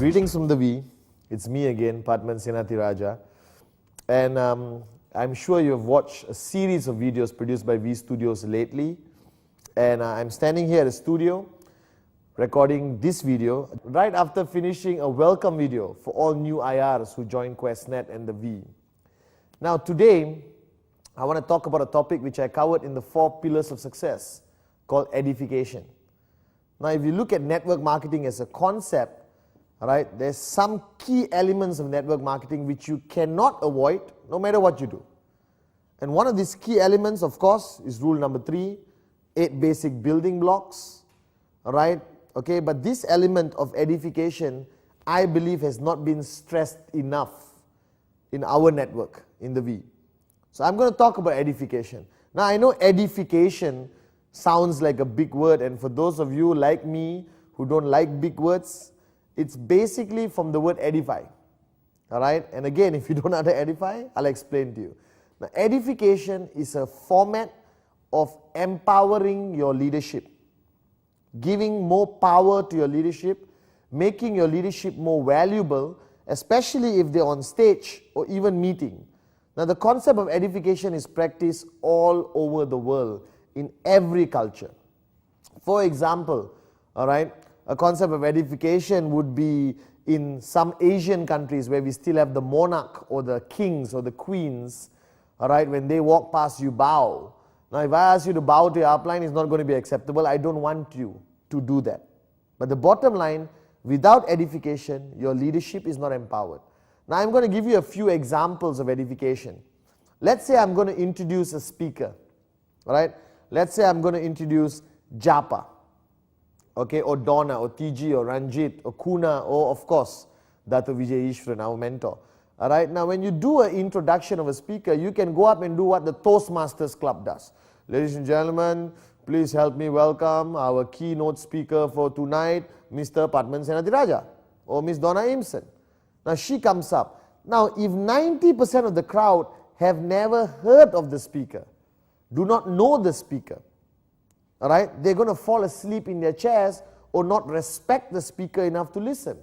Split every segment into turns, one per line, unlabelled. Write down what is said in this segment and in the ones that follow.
Greetings from the V. It's me again, Pathman, Senathirajah. And I'm sure you've watched a series of videos produced by V Studios lately. And I'm standing here at the studio recording this video right after finishing a welcome video for all new IRs who joined QuestNet and the V. Now today, I want to talk about a topic which I covered in the 4 pillars of success called edification. Now if you look at network marketing as a concept, right, there's some key elements of network marketing which you cannot avoid no matter what you do. And one of these key elements, of course, is rule number 3, 8 basic building blocks, right? Okay, but this element of edification, I believe, has not been stressed enough in our network, in the V. So I'm going to talk about edification. Now I know edification sounds like a big word, and for those of you like me who don't like big words, it's basically from the word edify. Alright, and again, if you don't know how to edify, I'll explain to you. Now, edification is a format of empowering your leadership, giving more power to your leadership, making your leadership more valuable, especially if they're on stage or even meeting. Now, the concept of edification is practiced all over the world, in every culture. For example, alright, a concept of edification would be in some Asian countries where we still have the monarch or the kings or the queens, alright, when they walk past you bow. Now if I ask you to bow to your upline, it's not going to be acceptable. I don't want you to do that. But the bottom line, without edification, your leadership is not empowered. Now I'm going to give you a few examples of edification. Let's say I'm going to introduce a speaker, alright. Let's say I'm going to introduce Japa, okay, or Donna, or TG, or Ranjit, or Kuna, or of course, Dato Vijay Ishwaran, our mentor. Alright, now when you do an introduction of a speaker, you can go up and do what the Toastmasters Club does. Ladies and gentlemen, please help me welcome our keynote speaker for tonight, Mr. Pathman Senathirajah, or Miss Donna Imson. Now she comes up. Now if 90% of the crowd have never heard of the speaker, do not know the speaker, alright, they're going to fall asleep in their chairs or not respect the speaker enough to listen.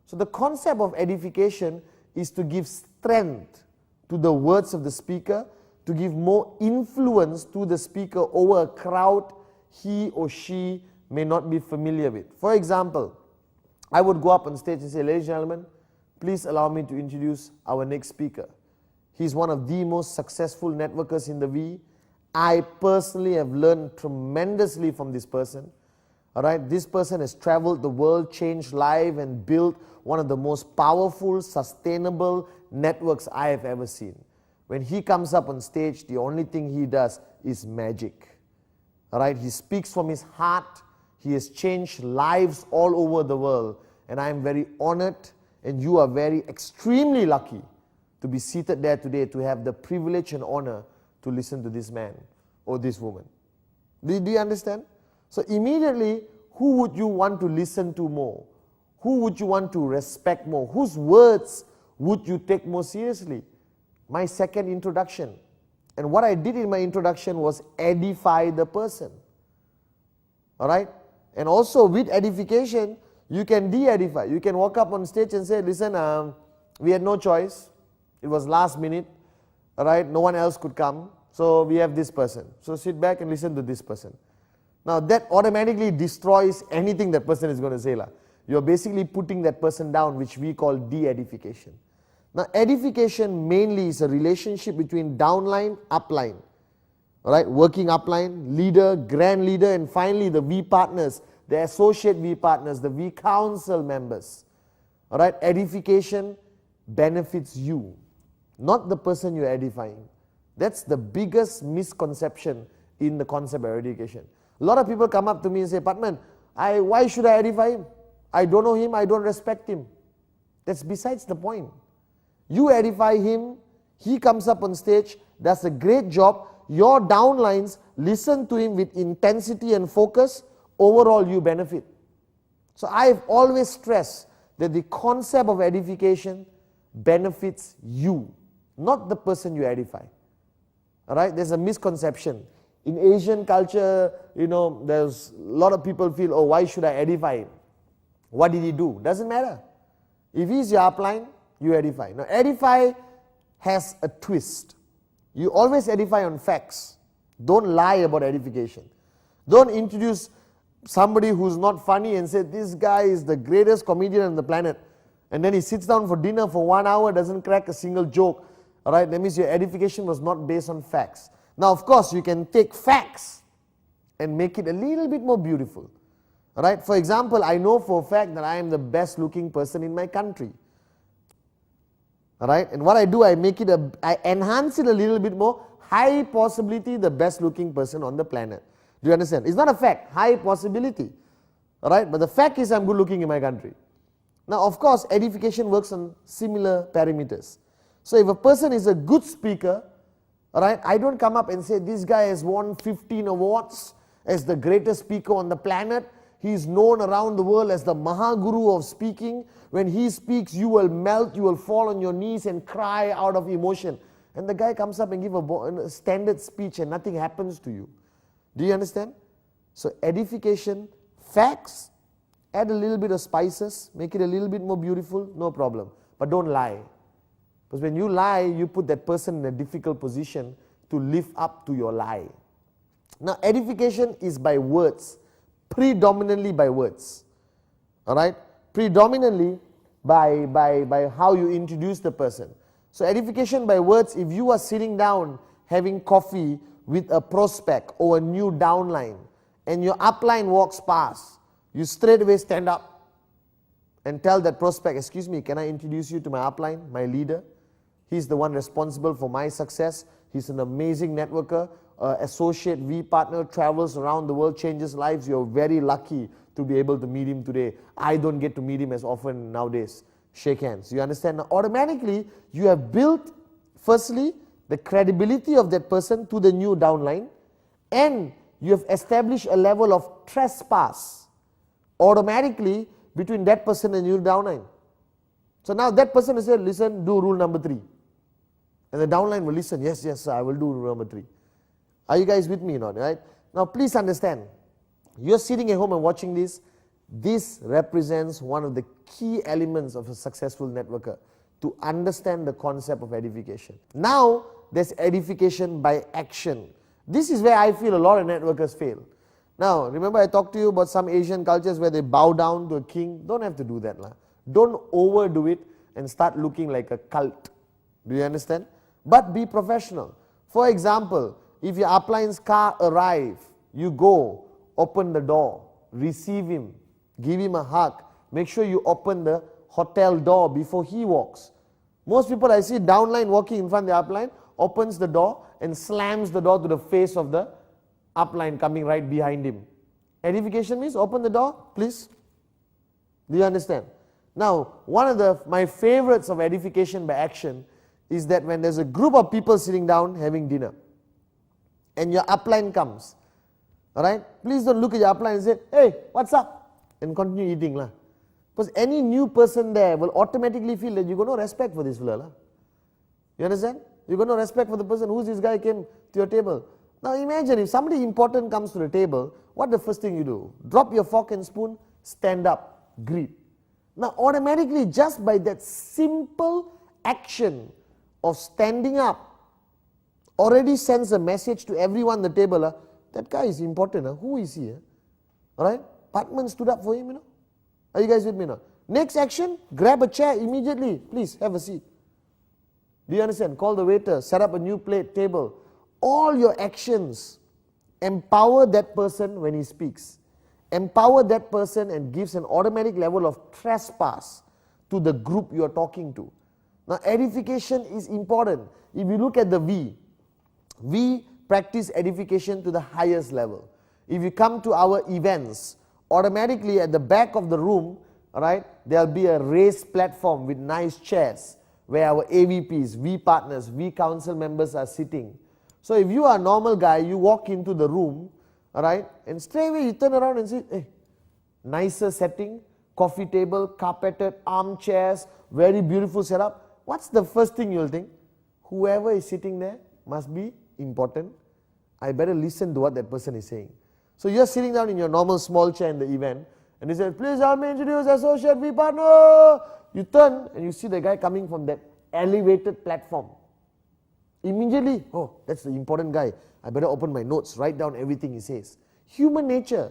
So the concept of edification is to give strength to the words of the speaker, to give more influence to the speaker over a crowd he or she may not be familiar with. For example, I would go up on stage and say, ladies and gentlemen, please allow me to introduce our next speaker. He's one of the most successful networkers in the V. I personally have learned tremendously from this person. Alright, this person has traveled the world, changed lives, and built one of the most powerful, sustainable networks I have ever seen. When he comes up on stage, the only thing he does is magic. Alright, he speaks from his heart. He has changed lives all over the world, and I am very honored, and you are very extremely lucky to be seated there today, to have the privilege and honor to listen to this man or this woman. Do you understand? So immediately, who would you want to listen to more? Who would you want to respect more? Whose words would you take more seriously? My second introduction. And what I did in my introduction was edify the person. Alright? And also with edification, you can de-edify. You can walk up on stage and say, listen, we had no choice. It was last minute. Alright, no one else could come, so we have this person. So sit back and listen to this person. Now that automatically destroys anything that person is going to say. You're basically putting that person down, which we call de-edification. Now edification mainly is a relationship between downline, upline. Alright, working upline, leader, grand leader, and finally the V partners, the associate V partners, the V council members. Alright, edification benefits you, not the person you're edifying. That's the biggest misconception in the concept of edification. A lot of people come up to me and say, Pathman, why should I edify him? I don't know him, I don't respect him. That's besides the point. You edify him, he comes up on stage, does a great job, your downlines listen to him with intensity and focus, overall you benefit. So I've always stressed that the concept of edification benefits you, not the person you edify. Alright, there's a misconception. In Asian culture, there's a lot of people feel, oh, why should I edify him? What did he do? Doesn't matter. If he's your upline, you edify. Now edify has a twist. You always edify on facts. Don't lie about edification. Don't introduce somebody who's not funny and say, this guy is the greatest comedian on the planet. And then he sits down for dinner for 1 hour, doesn't crack a single joke. Alright, that means your edification was not based on facts. Now of course you can take facts and make it a little bit more beautiful. Alright, for example, I know for a fact that I am the best looking person in my country. Alright, and what I do, I enhance it a little bit more. High possibility the best looking person on the planet. Do you understand? It's not a fact, high possibility. Alright, but the fact is I'm good looking in my country. Now of course edification works on similar parameters. So if a person is a good speaker, alright, I don't come up and say this guy has won 15 awards as the greatest speaker on the planet. He is known around the world as the Mahaguru of speaking. When he speaks, you will melt, you will fall on your knees and cry out of emotion. And the guy comes up and gives a standard speech and nothing happens to you. Do you understand? So edification, facts, add a little bit of spices, make it a little bit more beautiful, no problem. But don't lie. Because when you lie, you put that person in a difficult position to live up to your lie. Now edification is by words, predominantly by words. Alright? Predominantly by how you introduce the person. So edification by words, if you are sitting down having coffee with a prospect or a new downline and your upline walks past, you straight away stand up and tell that prospect, excuse me, can I introduce you to my upline, my leader? He's the one responsible for my success. He's an amazing networker, associate V partner, travels around the world, changes lives. You're very lucky to be able to meet him today. I don't get to meet him as often nowadays. Shake hands. You understand? Now automatically you have built, firstly, the credibility of that person to the new downline, and you have established a level of trespass automatically between that person and new downline. So now that person will say, listen, do rule number 3. And the downline will listen, yes, sir, I will do rule number 3. Are you guys with me or not? Right? Now please understand, you're sitting at home and watching this. This represents one of the key elements of a successful networker, to understand the concept of edification. Now there's edification by action. This is where I feel a lot of networkers fail. Now remember I talked to you about some Asian cultures where they bow down to a king. Don't have to do that. Don't overdo it and start looking like a cult. Do you understand? But be professional. For example, if your upline's car arrive, you go, open the door, receive him, give him a hug, make sure you open the hotel door before he walks. Most people I see downline walking in front of the upline, opens the door and slams the door to the face of the upline coming right behind him. Edification means open the door, please. Do you understand? Now, one of my favorites of edification by action is that when there's a group of people sitting down having dinner and your upline comes, alright, please don't look at your upline and say, hey, what's up? And continue eating. Because any new person there will automatically feel that you got no respect for this fella. You understand? You got no respect for the person. Who's this guy came to your table? Now imagine if somebody important comes to the table, what the first thing you do? Drop your fork and spoon, stand up, greet. Now automatically, just by that simple action of standing up, already sends a message to everyone at the table. That guy is important. Who is he? Alright? Pathman stood up for him. Are you guys with me now? Next action, grab a chair immediately. Please have a seat. Do you understand? Call the waiter, set up a new plate, table. All your actions empower that person when he speaks. Empower that person and gives an automatic level of trespass to the group you are talking to. Now edification is important. If you look at the V, we practice edification to the highest level. If you come to our events, automatically at the back of the room, alright, there'll be a raised platform with nice chairs where our AVPs, V partners, V council members are sitting. So if you are a normal guy, you walk into the room, alright, and straight away you turn around and say, hey, nicer setting, coffee table, carpeted, armchairs, very beautiful setup. What's the first thing you'll think? Whoever is sitting there must be important. I better listen to what that person is saying. So you're sitting down in your normal small chair in the event, and he says, please help me introduce associate V partner. you turn and you see the guy coming from that elevated platform. Immediately, oh, that's the important guy. I better open my notes, write down everything he says. Human nature,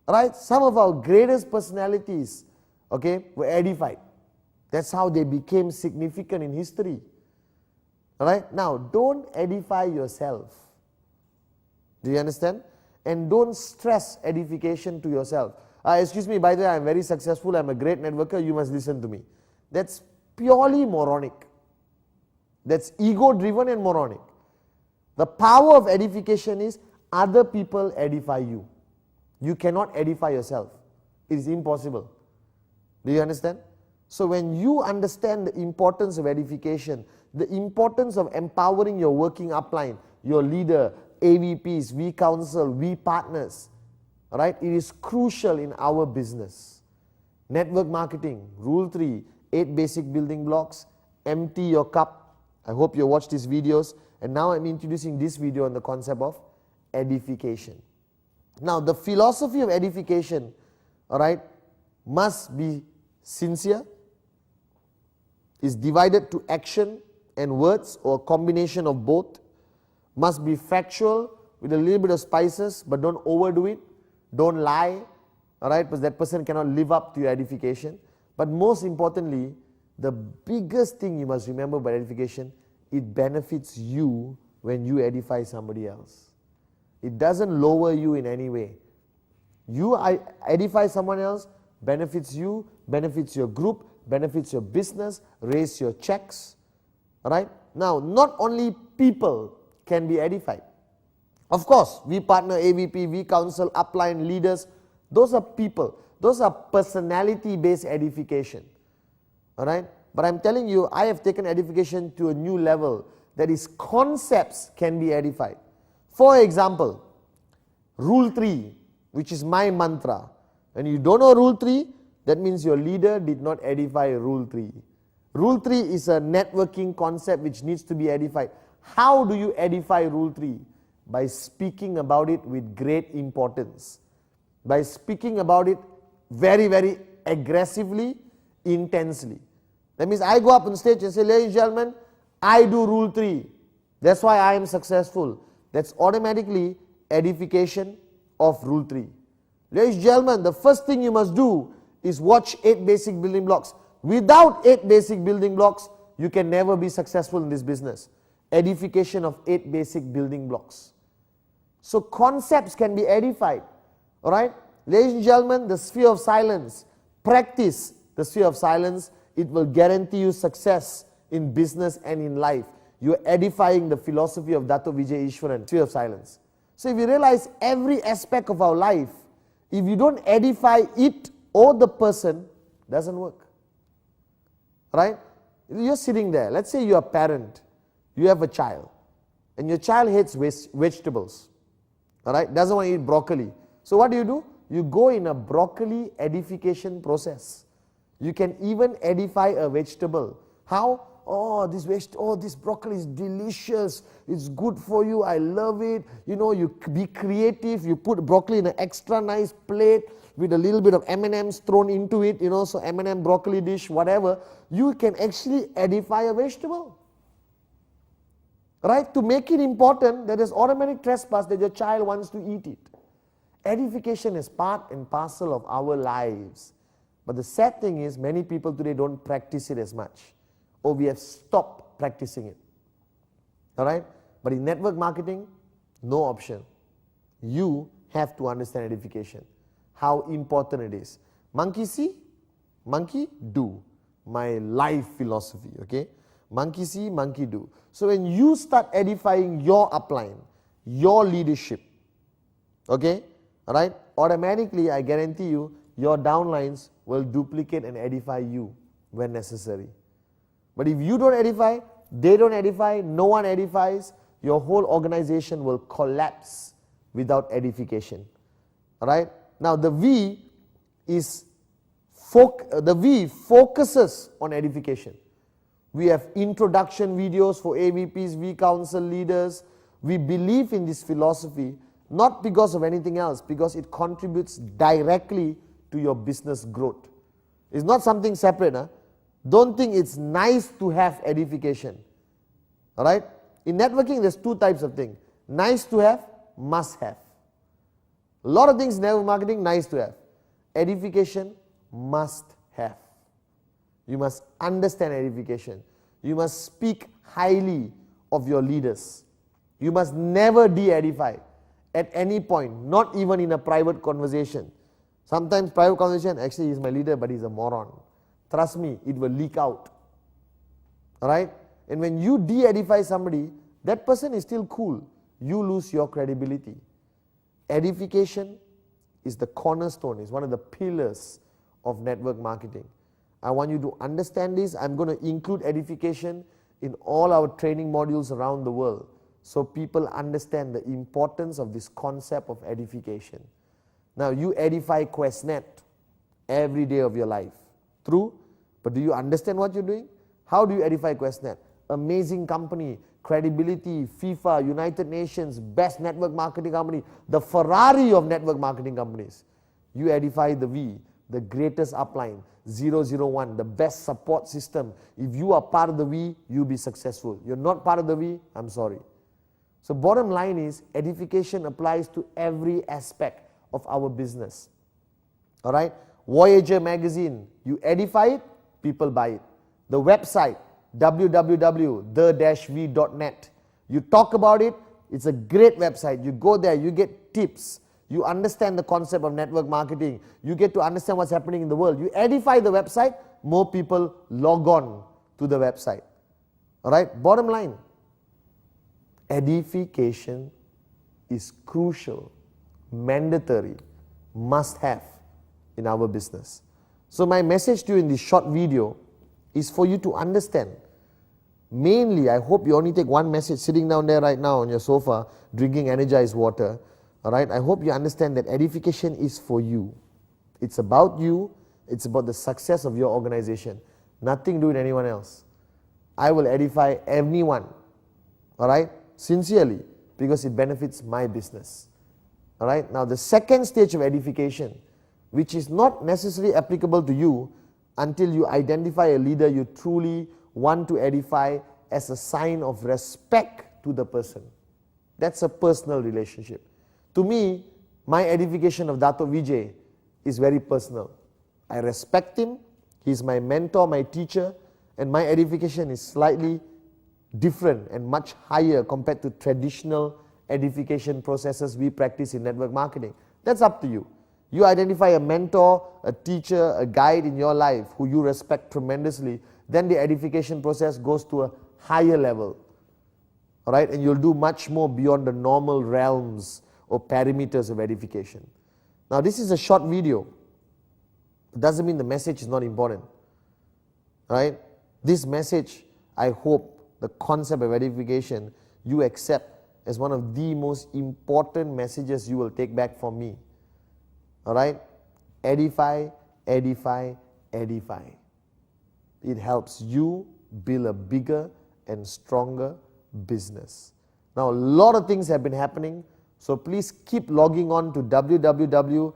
right? Some of our greatest personalities, okay, were edified. That's how they became significant in history. Right? Now, don't edify yourself. Do you understand? And don't stress edification to yourself. Excuse me, by the way, I'm very successful, I'm a great networker, you must listen to me. That's purely moronic. That's ego-driven and moronic. The power of edification is other people edify you. You cannot edify yourself. It is impossible. Do you understand? So when you understand the importance of edification, the importance of empowering your working upline, your leader, AVPs, V Council, V partners, right? It is crucial in our business. Network marketing, rule 3, 8 basic building blocks, empty your cup. I hope you watched these videos. And now I'm introducing this video on the concept of edification. Now the philosophy of edification, all right, must be sincere, is divided to action and words or a combination of both, must be factual with a little bit of spices, but don't overdo it, don't lie, all right, because that person cannot live up to your edification. But most importantly, the biggest thing you must remember about edification, it benefits you when you edify somebody else. It doesn't lower you in any way. You edify someone else, benefits you, benefits your group, benefits your business, raise your checks. Alright? Now, not only people can be edified. Of course, we partner, AVP, we counsel, upline, leaders, those are people. Those are personality-based edification. Alright? But I'm telling you, I have taken edification to a new level. That is, concepts can be edified. For example, Rule 3, which is my mantra. When you don't know Rule 3, that means your leader did not edify Rule 3. Rule 3 is a networking concept which needs to be edified. How do you edify Rule 3? By speaking about it with great importance. By speaking about it very, very aggressively, intensely. That means I go up on stage and say, ladies and gentlemen, I do Rule 3. That's why I am successful. That's automatically edification of Rule 3. Ladies and gentlemen, the first thing you must do is watch 8 basic building blocks. Without 8 basic building blocks, you can never be successful in this business. Edification of 8 basic building blocks. So concepts can be edified. Alright? Ladies and gentlemen, the sphere of silence. Practice the sphere of silence. It will guarantee you success in business and in life. You are edifying the philosophy of Dato Vijay Ishwaran, sphere of silence. So if you realize every aspect of our life, if you don't edify it or the person, doesn't work. Right? You're sitting there. Let's say you're a parent. You have a child. And your child hates vegetables. Alright? Doesn't want to eat broccoli. So what do? You go in a broccoli edification process. You can even edify a vegetable. How? Oh, this broccoli is delicious. It's good for you. I love it. You know, you be creative. You put broccoli in an extra nice plate with a little bit of M&Ms thrown into it, you know, so M&M broccoli dish, whatever. You can actually edify a vegetable. Right? To make it important, there is automatic trespass that your child wants to eat it. Edification is part and parcel of our lives. But the sad thing is, many people today don't practice it as much. Or we have stopped practicing it. Alright? But in network marketing, no option. You have to understand edification. How important it is. Monkey see, monkey do. My life philosophy, okay? Monkey see, monkey do. So when you start edifying your upline, your leadership, okay? Alright? Automatically, I guarantee you, your downlines will duplicate and edify you when necessary. But if you don't edify, they don't edify, no one edifies, your whole organization will collapse without edification. Alright? Now the V focuses on edification. We have introduction videos for AVPs, V Council leaders. We believe in this philosophy not because of anything else, because it contributes directly to your business growth. It's not something separate. Don't think it's nice to have edification. Alright? In networking, there's two types of things. Nice to have, must have. A lot of things in network marketing, nice to have. Edification, must have. You must understand edification. You must speak highly of your leaders. You must never de-edify at any point, not even in a private conversation. Sometimes private conversation, actually he's my leader, but he's a moron. Trust me, it will leak out. Alright? And when you de-edify somebody, that person is still cool. You lose your credibility. Edification is the cornerstone, is one of the pillars of network marketing. I want you to understand this. I'm going to include edification in all our training modules around the world, so people understand the importance of this concept of edification. Now, you edify QuestNet every day of your life. True? But do you understand what you're doing? How do you edify QuestNet? Amazing company, credibility, FIFA, United Nations, best network marketing company, the Ferrari of network marketing companies. You edify the V, the greatest upline, 001, the best support system. If you are part of the V, you'll be successful. You're not part of the V, I'm sorry. So bottom line is, edification applies to every aspect of our business. Alright? Voyager magazine, you edify it, people buy it. The website, www.the-v.net. You talk about it, it's a great website. You go there, you get tips. You understand the concept of network marketing. You get to understand what's happening in the world. You edify the website, more people log on to the website. Alright? Bottom line, edification is crucial, mandatory, must have in our business. So my message to you in this short video is for you to understand. Mainly, I hope you only take one message sitting down there right now on your sofa, drinking energized water. Alright, I hope you understand that edification is for you. It's about you, it's about the success of your organization. Nothing to do with anyone else. I will edify everyone, alright, sincerely, because it benefits my business. Alright, now the second stage of edification, which is not necessarily applicable to you until you identify a leader you truly want to edify as a sign of respect to the person. That's a personal relationship. To me, my edification of Dato' Vijay is very personal. I respect him, he's my mentor, my teacher, and my edification is slightly different and much higher compared to traditional edification processes we practice in network marketing. That's up to you. You identify a mentor, a teacher, a guide in your life who you respect tremendously, then the edification process goes to a higher level. Alright, and you'll do much more beyond the normal realms or parameters of edification. Now this is a short video. It doesn't mean the message is not important. Right? This message, I hope the concept of edification you accept as one of the most important messages you will take back from me. Alright? Edify, edify, edify. It helps you build a bigger and stronger business. Now a lot of things have been happening, so please keep logging on to www.the-v.net.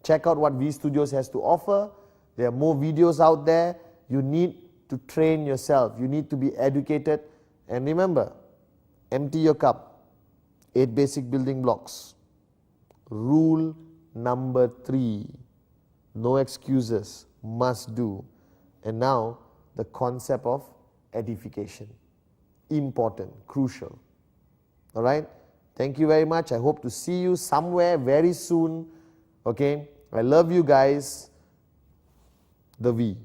Check out what V Studios has to offer. There are more videos out there. You need to train yourself. You need to be educated. And remember, empty your cup. 8 basic building blocks. Rule number 3. No excuses. Must do. And now, the concept of edification. Important, crucial. Alright? Thank you very much. I hope to see you somewhere very soon. Okay? I love you guys. The V.